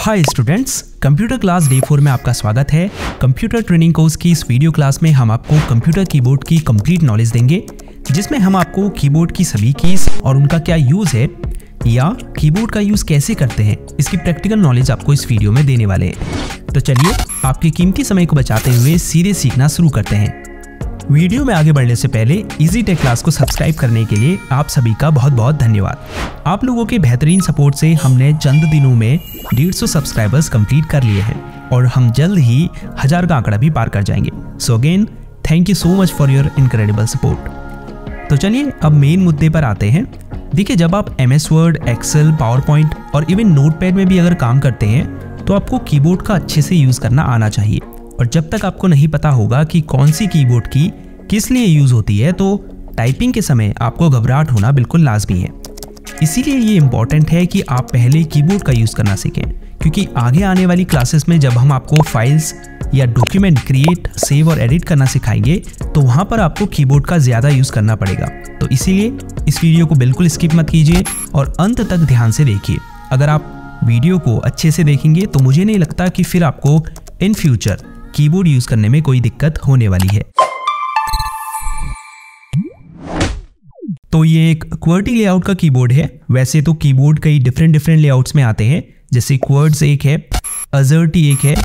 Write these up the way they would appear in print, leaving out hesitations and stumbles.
Hi students, computer class day 4 में आपका स्वागत है। कंप्यूटर ट्रेनिंग कोर्स की इस वीडियो क्लास में हम आपको कंप्यूटर कीबोर्ड की कंप्लीट नॉलेज देंगे, जिसमें हम आपको कीबोर्ड की सभी कीज और उनका क्या यूज़ है या कीबोर्ड का यूज़ कैसे करते हैं, इसकी प्रैक्टिकल नॉलेज आपको इस वीडियो में देने वाले हैं। तो चलिए आपके कीमती समय को बचाते हुए सीधे सीखना शुरू करते हैं। वीडियो में आगे बढ़ने से पहले इजी टेक क्लास को सब्सक्राइब करने के लिए आप सभी का बहुत बहुत धन्यवाद। आप लोगों के बेहतरीन सपोर्ट से हमने चंद दिनों में 150 सब्सक्राइबर्स कंप्लीट कर लिए हैं और हम जल्द ही 1000 का आंकड़ा भी पार कर जाएंगे। So again thank you so much for your incredible support. तो चलिए अब मेन मुद्दे पर आते हैं। देखिए, जब आप MS word, excel, power point और इवन नोटपैड में भी अगर काम करते हैं तो आपको कीबोर्ड का अच्छे से यूज़ करना आना चाहिए। और जब तक आपको नहीं पता होगा कि कौन सी कीबोर्ड की किस लिए यूज़ होती है तो टाइपिंग के समय आपको घबराहट होना बिल्कुल लाजमी है। इसीलिए ये इम्पॉर्टेंट है कि आप पहले कीबोर्ड का यूज़ करना सीखें, क्योंकि आगे आने वाली क्लासेस में जब हम आपको फाइल्स या डॉक्यूमेंट क्रिएट, सेव और एडिट करना सिखाएंगे तो वहाँ पर आपको कीबोर्ड का ज़्यादा यूज़ करना पड़ेगा। तो इसीलिए इस वीडियो को बिल्कुल स्किप मत कीजिए और अंत तक ध्यान से देखिए। अगर आप वीडियो को अच्छे से देखेंगे तो मुझे नहीं लगता कि फिर आपको इन फ्यूचर कीबोर्ड यूज़ करने में कोई दिक्कत होने वाली है। तो ये एक QWERTY लेआउट का कीबोर्ड है। वैसे तो कीबोर्ड कई डिफरेंट लेआउट्स में आते हैं, जैसे QWERTZ एक है, AZERTY एक है,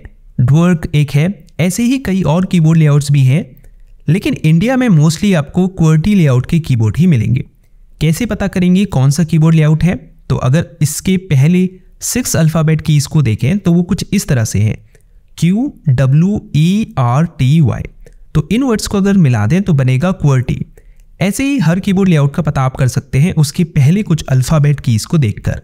DWORD एक है, ऐसे ही कई और कीबोर्ड लेआउट्स भी हैं। लेकिन इंडिया में मोस्टली आपको QWERTY लेआउट के कीबोर्ड ही मिलेंगे। कैसे पता करेंगे कौन सा कीबोर्ड लेआउट है? तो अगर इसके पहले 6 अल्फ़ाबेट कीज़ को देखें तो वो कुछ इस तरह से है, QWERTY। तो इन वर्ड्स को अगर मिला दें तो बनेगा QWERTY। ऐसे ही हर कीबोर्ड लेआउट का पता आप कर सकते हैं उसके पहले कुछ अल्फ़ाबेट कीज़ को देखकर।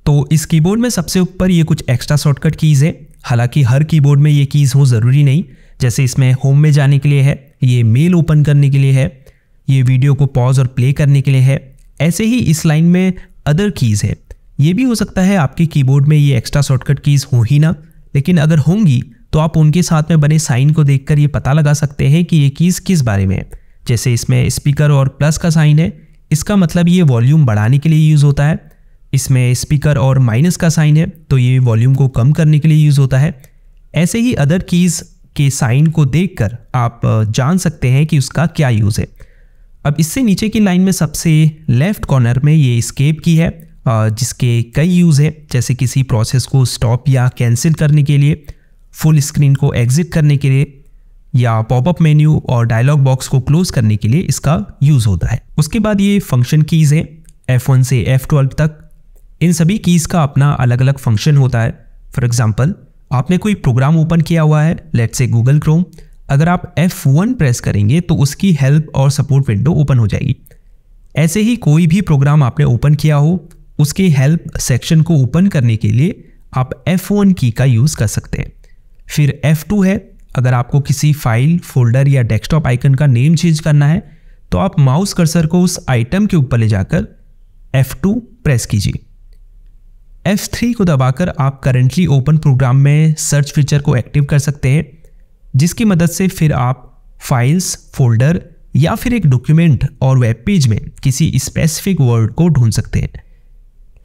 तो इस कीबोर्ड में सबसे ऊपर ये कुछ एक्स्ट्रा शॉर्टकट कीज़ है। हालांकि हर कीबोर्ड में ये कीज़ हो ज़रूरी नहीं। जैसे इसमें होम में जाने के लिए है, ये मेल ओपन करने के लिए है, ये वीडियो को पॉज और प्ले करने के लिए है। ऐसे ही इस लाइन में अदर कीज़ है। ये भी हो सकता है आपके कीबोर्ड में ये एक्स्ट्रा शॉर्टकट कीज़ हो ही ना, लेकिन अगर होंगी तो आप उनके साथ में बने साइन को देखकर ये पता लगा सकते हैं कि ये कीज़ किस बारे में है। जैसे इसमें स्पीकर और प्लस का साइन है, इसका मतलब ये वॉल्यूम बढ़ाने के लिए यूज़ होता है। इसमें स्पीकर और माइनस का साइन है तो ये वॉल्यूम को कम करने के लिए यूज़ होता है। ऐसे ही अदर कीज़ के साइन को देखकर आप जान सकते हैं कि उसका क्या यूज़ है। अब इससे नीचे की लाइन में सबसे लेफ्ट कॉर्नर में ये एस्केप की है, जिसके कई यूज़ है, जैसे किसी प्रोसेस को स्टॉप या कैंसिल करने के लिए, फुल स्क्रीन को एग्जिट करने के लिए, या पॉपअप मेन्यू और डायलॉग बॉक्स को क्लोज करने के लिए इसका यूज़ होता है। उसके बाद ये फंक्शन कीज़ है, F1 से F12 तक। इन सभी कीज़ का अपना अलग अलग फंक्शन होता है। फॉर एग्जांपल, आपने कोई प्रोग्राम ओपन किया हुआ है, लेट्स से गूगल क्रोम। अगर आप F1 प्रेस करेंगे तो उसकी हेल्प और सपोर्ट विंडो ओपन हो जाएगी। ऐसे ही कोई भी प्रोग्राम आपने ओपन किया हो, उसके हेल्प सेक्शन को ओपन करने के लिए आप F1 की का यूज़ कर सकते हैं। फिर F2 है, अगर आपको किसी फाइल, फोल्डर या डेस्कटॉप आइकन का नेम चेंज करना है तो आप माउस कर्सर को उस आइटम के ऊपर ले जाकर F2 प्रेस कीजिए। F3 को दबाकर आप करंटली ओपन प्रोग्राम में सर्च फीचर को एक्टिव कर सकते हैं, जिसकी मदद से फिर आप फाइल्स, फोल्डर या फिर एक डॉक्यूमेंट और वेब पेज में किसी स्पेसिफिक वर्ड को ढूंढ सकते हैं।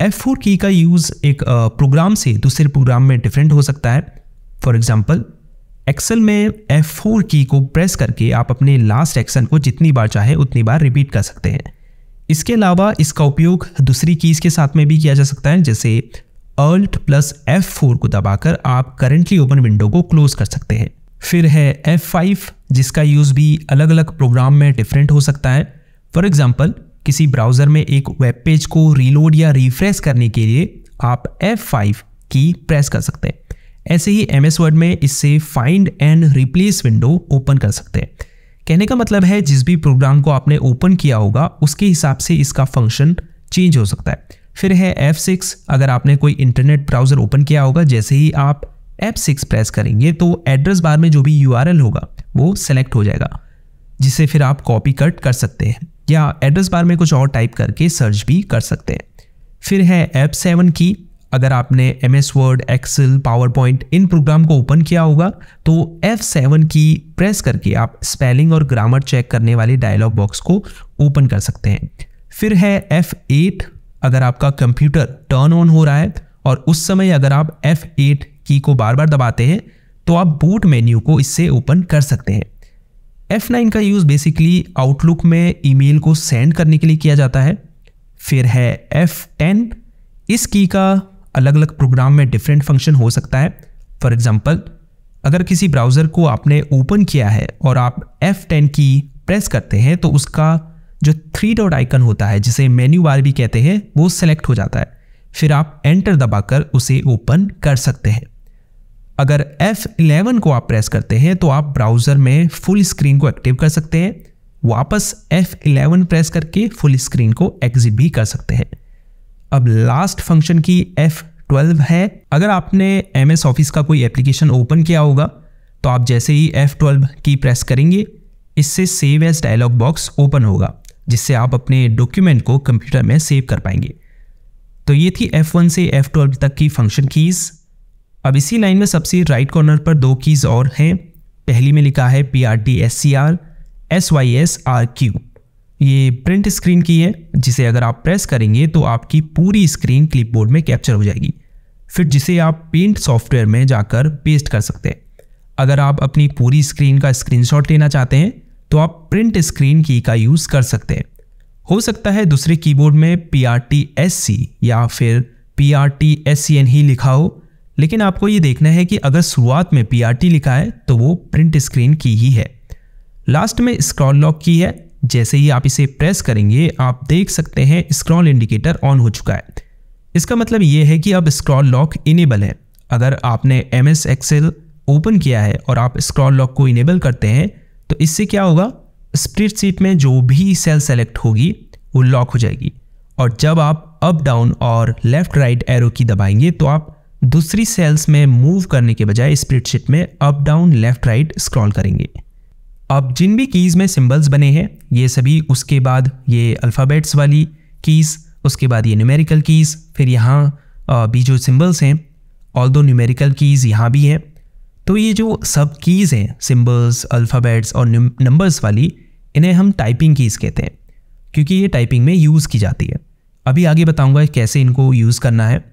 F4 की का यूज़ एक प्रोग्राम से दूसरे प्रोग्राम में डिफरेंट हो सकता है। फॉर एग्जाम्पल, एक्सेल में F4 की को प्रेस करके आप अपने लास्ट एक्शन को जितनी बार चाहे उतनी बार रिपीट कर सकते हैं। इसके अलावा इसका उपयोग दूसरी कीज़ के साथ में भी किया जा सकता है, जैसे Alt + F4 को दबाकर आप करंटली ओपन विंडो को क्लोज कर सकते हैं। फिर है F5, जिसका यूज़ भी अलग अलग प्रोग्राम में डिफरेंट हो सकता है। फॉर एग्जाम्पल, किसी ब्राउज़र में एक वेब पेज को रीलोड या रिफ्रेश करने के लिए आप F5 की प्रेस कर सकते हैं। ऐसे ही MS वर्ड में इससे find and replace window open कर सकते हैं। कहने का मतलब है जिस भी प्रोग्राम को आपने ओपन किया होगा उसके हिसाब से इसका फंक्शन चेंज हो सकता है। फिर है F6, अगर आपने कोई इंटरनेट ब्राउज़र ओपन किया होगा, जैसे ही आप F6 प्रेस करेंगे तो एड्रेस बार में जो भी URL होगा वो सेलेक्ट हो जाएगा, जिसे फिर आप कॉपी कट कर सकते हैं या एड्रेस बार में कुछ और टाइप करके सर्च भी कर सकते हैं। फिर है F7 की, अगर आपने MS word, excel, power point इन प्रोग्राम को ओपन किया होगा तो F7 की प्रेस करके आप स्पेलिंग और ग्रामर चेक करने वाले डायलॉग बॉक्स को ओपन कर सकते हैं। फिर है F8, अगर आपका कंप्यूटर टर्न ऑन हो रहा है और उस समय अगर आप F8 की को बार बार दबाते हैं तो आप बूट मेन्यू को इससे ओपन कर सकते हैं। F9 का यूज़ बेसिकली आउटलुक में ईमेल को सेंड करने के लिए किया जाता है। फिर है F10, इस की का अलग अलग प्रोग्राम में डिफरेंट फंक्शन हो सकता है। फॉर एग्जांपल, अगर किसी ब्राउज़र को आपने ओपन किया है और आप F10 की प्रेस करते हैं तो उसका जो 3 डॉट आइकन होता है, जिसे मेन्यू बार भी कहते हैं, वो सेलेक्ट हो जाता है। फिर आप एंटर दबाकर उसे ओपन कर सकते हैं। अगर F11 को आप प्रेस करते हैं तो आप ब्राउज़र में फुल स्क्रीन को एक्टिव कर सकते हैं। वापस F11 प्रेस करके फुल स्क्रीन को एग्जिट भी कर सकते हैं। अब लास्ट फंक्शन की F12 है। अगर आपने MS ऑफिस का कोई एप्लीकेशन ओपन किया होगा तो आप जैसे ही F12 की प्रेस करेंगे, इससे save as dialog box open होगा, जिससे आप अपने डॉक्यूमेंट को कंप्यूटर में सेव कर पाएंगे। तो ये थी F1 से F12 तक की फंक्शन कीज़। अब इसी लाइन में सबसे राइट कॉर्नर पर 2 कीज़ और हैं। पहली में लिखा है PRT/SCR SYSRQ। ये प्रिंट स्क्रीन की है, जिसे अगर आप प्रेस करेंगे तो आपकी पूरी स्क्रीन क्लिपबोर्ड में कैप्चर हो जाएगी, फिर जिसे आप पेंट सॉफ्टवेयर में जाकर पेस्ट कर सकते हैं। अगर आप अपनी पूरी स्क्रीन का स्क्रीनशॉट लेना चाहते हैं तो आप प्रिंट स्क्रीन की का यूज़ कर सकते हैं। हो सकता है दूसरे कीबोर्ड में PRTSC या फिर PRTSCN ही लिखा हो, लेकिन आपको ये देखना है कि अगर शुरुआत में PRT लिखा है तो वो प्रिंट स्क्रीन की ही है। लास्ट में स्क्रॉल लॉक की है। जैसे ही आप इसे प्रेस करेंगे आप देख सकते हैं स्क्रॉल इंडिकेटर ऑन हो चुका है। इसका मतलब ये है कि अब स्क्रॉल लॉक इनेबल है। अगर आपने MS Excel ओपन किया है और आप स्क्रॉल लॉक को इनेबल करते हैं तो इससे क्या होगा, स्प्रेडशीट में जो भी सेल सेलेक्ट होगी वो लॉक हो जाएगी, और जब आप अप डाउन और लेफ्ट राइट एरो की दबाएंगे तो आप दूसरी सेल्स में मूव करने के बजाय स्प्रेडशीट में up down left right scroll करेंगे। अब जिन भी कीज़ में सिंबल्स बने हैं ये सभी, उसके बाद ये अल्फ़ाबेट्स वाली कीज़, उसके बाद ये न्यूमेरिकल कीज़, फिर यहाँ भी जो सिंबल्स हैं, ऑल्दो न्यूमेरिकल कीज़ यहाँ भी हैं। तो ये जो सब कीज़ हैं, सिंबल्स, अल्फ़ाबेट्स और नंबर्स वाली, इन्हें हम टाइपिंग कीज़ कहते हैं, क्योंकि ये टाइपिंग में यूज़ की जाती है। अभी आगे बताऊँगा कैसे इनको यूज़ करना है।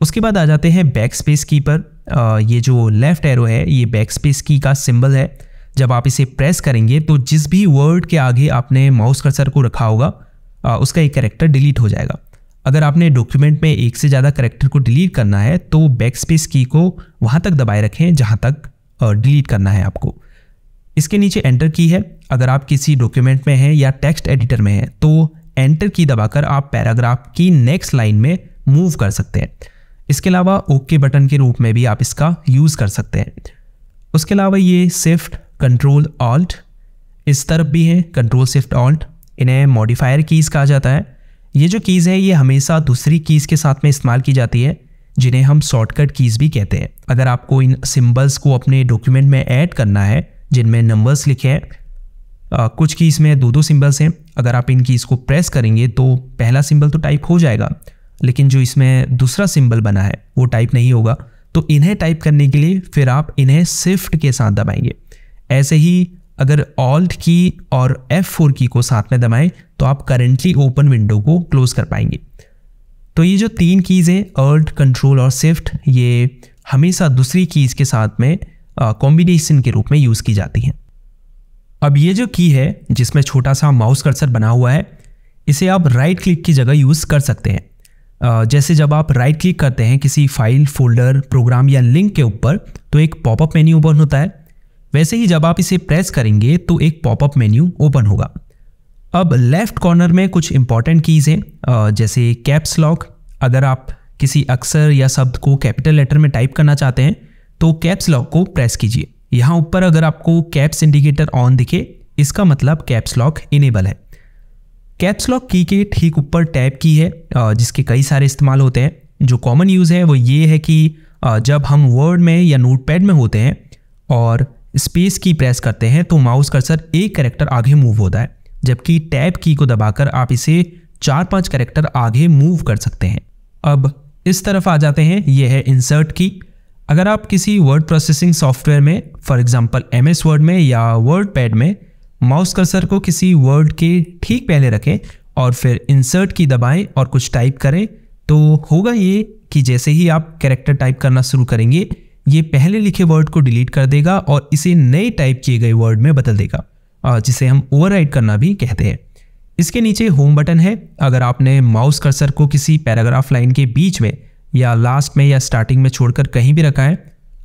उसके बाद आ जाते हैं बैक स्पेस की पर। ये जो लेफ़्ट एरो है ये बैक स्पेस की का सिंबल है। जब आप इसे प्रेस करेंगे तो जिस भी वर्ड के आगे आपने माउस कर्सर को रखा होगा उसका एक कैरेक्टर डिलीट हो जाएगा। अगर आपने डॉक्यूमेंट में एक से ज़्यादा कैरेक्टर को डिलीट करना है तो बैक स्पेस की को वहाँ तक दबाए रखें जहाँ तक डिलीट करना है आपको। इसके नीचे एंटर की है। अगर आप किसी डॉक्यूमेंट में हैं या टेक्स्ट एडिटर में हैं तो एंटर की दबाकर आप पैराग्राफ की नेक्स्ट लाइन में मूव कर सकते हैं। इसके अलावा ओके बटन के रूप में भी आप इसका यूज़ कर सकते हैं। उसके अलावा ये शिफ्ट, कंट्रोल, ऑल्ट, इस तरफ भी हैं कंट्रोल, शिफ्ट, ऑल्ट। इन्हें मॉडिफायर कीज़ कहा जाता है। ये जो कीज़ है ये हमेशा दूसरी कीज़ के साथ में इस्तेमाल की जाती है, जिन्हें हम शॉर्टकट कीज़ भी कहते हैं। अगर आपको इन सिंबल्स को अपने डॉक्यूमेंट में ऐड करना है जिनमें नंबर्स लिखे हैं, कुछ कीज़ में 2-2 सिंबल्स हैं, अगर आप इन कीज़ को प्रेस करेंगे तो पहला सिंबल तो टाइप हो जाएगा, लेकिन जो इसमें दूसरा सिंबल बना है वो टाइप नहीं होगा। तो इन्हें टाइप करने के लिए फिर आप इन्हें शिफ्ट के साथ दबाएंगे। ऐसे ही अगर ऑल्ट की और F4 की को साथ में दबाएं तो आप करेंटली ओपन विंडो को क्लोज कर पाएंगे। तो ये जो 3 कीज़ हैं, ऑल्ट, कंट्रोल और शिफ्ट, ये हमेशा दूसरी कीज़ के साथ में कॉम्बिनेशन के रूप में यूज़ की जाती हैं। अब ये जो की है जिसमें छोटा सा माउस कर्सर बना हुआ है, इसे आप राइट क्लिक की जगह यूज़ कर सकते हैं। जैसे जब आप राइट क्लिक करते हैं किसी फाइल, फोल्डर, प्रोग्राम या लिंक के ऊपर तो एक पॉपअप मेन्यू ओपन होता है, वैसे ही जब आप इसे प्रेस करेंगे तो एक पॉपअप मेन्यू ओपन होगा। अब लेफ्ट कॉर्नर में कुछ इंपॉर्टेंट कीज़ हैं, जैसे कैप्स लॉक। अगर आप किसी अक्षर या शब्द को कैपिटल लेटर में टाइप करना चाहते हैं तो कैप्स लॉक को प्रेस कीजिए। यहाँ ऊपर अगर आपको कैप्स इंडिकेटर ऑन दिखे, इसका मतलब कैप्स लॉक इनेबल है। कैप्स लॉक की के ठीक ऊपर टैब की है, जिसके कई सारे इस्तेमाल होते हैं। जो कॉमन यूज़ है वो ये है कि जब हम वर्ड में या नोटपैड में होते हैं और स्पेस की प्रेस करते हैं तो माउस कर्सर एक कैरेक्टर आगे मूव होता है, जबकि टैब की को दबाकर आप इसे 4-5 कैरेक्टर आगे मूव कर सकते हैं। अब इस तरफ आ जाते हैं, ये है इंसर्ट की। अगर आप किसी वर्ड प्रोसेसिंग सॉफ्टवेयर में, फॉर एग्जांपल MS वर्ड में या वर्ड पैड में, माउस कर्सर को किसी वर्ड के ठीक पहले रखें और फिर इंसर्ट की दबाएं और कुछ टाइप करें तो होगा ये कि जैसे ही आप कैरेक्टर टाइप करना शुरू करेंगे, ये पहले लिखे वर्ड को डिलीट कर देगा और इसे नए टाइप किए गए वर्ड में बदल देगा, जिसे हम ओवरराइट करना भी कहते हैं। इसके नीचे होम बटन है। अगर आपने माउस कर्सर को किसी पैराग्राफ लाइन के बीच में या लास्ट में या स्टार्टिंग में छोड़कर कहीं भी रखा है,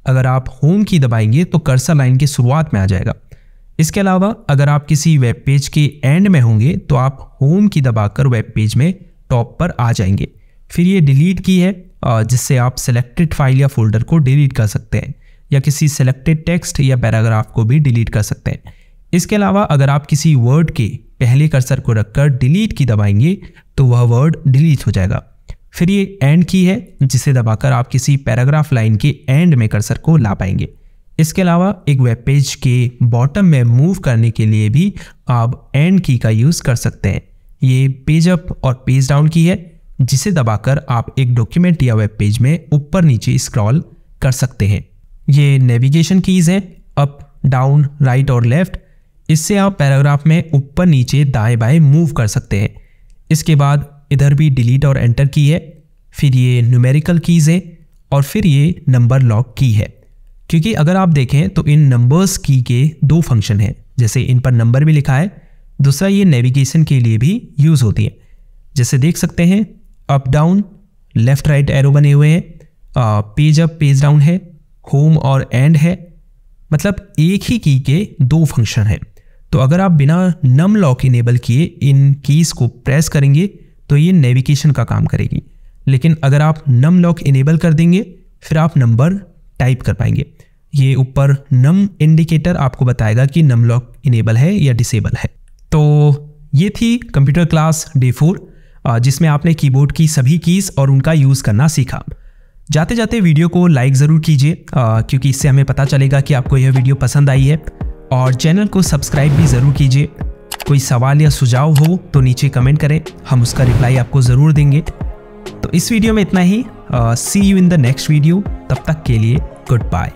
अगर आप होम की दबाएंगे तो कर्सर लाइन की शुरुआत में आ जाएगा। इसके अलावा अगर आप किसी वेब पेज के एंड में होंगे तो आप होम की दबाकर वेब पेज में टॉप पर आ जाएंगे। फिर ये डिलीट की है, जिससे आप सिलेक्टेड फाइल या फोल्डर को डिलीट कर सकते हैं या किसी सिलेक्टेड टेक्स्ट या पैराग्राफ को भी डिलीट कर सकते हैं। इसके अलावा अगर आप किसी वर्ड के पहले कर्सर को रखकर डिलीट की दबाएंगे तो वह वर्ड डिलीट हो जाएगा। फिर ये एंड की है, जिसे दबाकर आप किसी पैराग्राफ लाइन के एंड में कर्सर को ला पाएंगे। इसके अलावा एक वेब पेज के बॉटम में मूव करने के लिए भी आप एंड की का यूज़ कर सकते हैं। ये पेज अप और पेज डाउन की है, जिसे दबाकर आप एक डॉक्यूमेंट या वेब पेज में ऊपर नीचे स्क्रॉल कर सकते हैं। ये नेविगेशन कीज़ हैं, अप डाउन राइट और लेफ्ट। इससे आप पैराग्राफ में ऊपर नीचे दाएं बाएं मूव कर सकते हैं। इसके बाद इधर भी डिलीट और एंटर की है। फिर ये न्यूमेरिकल कीज़ है और फिर ये नंबर लॉक की है। क्योंकि अगर आप देखें तो इन नंबर्स की के दो फंक्शन हैं, जैसे इन पर नंबर भी लिखा है, दूसरा ये नेविगेशन के लिए भी यूज़ होती है। जैसे देख सकते हैं up down left right arrow बने हुए हैं, पेज अप पेज डाउन है, होम और एंड है, मतलब एक ही की के दो फंक्शन हैं। तो अगर आप बिना नम लॉक इनेबल किए इन कीज़ को प्रेस करेंगे तो ये नेविगेशन का काम करेगी, लेकिन अगर आप नम लॉक इनेबल कर देंगे फिर आप नंबर टाइप कर पाएंगे। ये ऊपर नम इंडिकेटर आपको बताएगा कि नम लॉक इनेबल है या डिसेबल है। तो ये थी कंप्यूटर क्लास डे 4, जिसमें आपने कीबोर्ड की सभी कीज़ और उनका यूज़ करना सीखा। जाते जाते वीडियो को लाइक ज़रूर कीजिए, क्योंकि इससे हमें पता चलेगा कि आपको यह वीडियो पसंद आई है, और चैनल को सब्सक्राइब भी ज़रूर कीजिए। कोई सवाल या सुझाव हो तो नीचे कमेंट करें, हम उसका रिप्लाई आपको ज़रूर देंगे। तो इस वीडियो में इतना ही। See you in the next video. तब तक के लिए गुड बाय।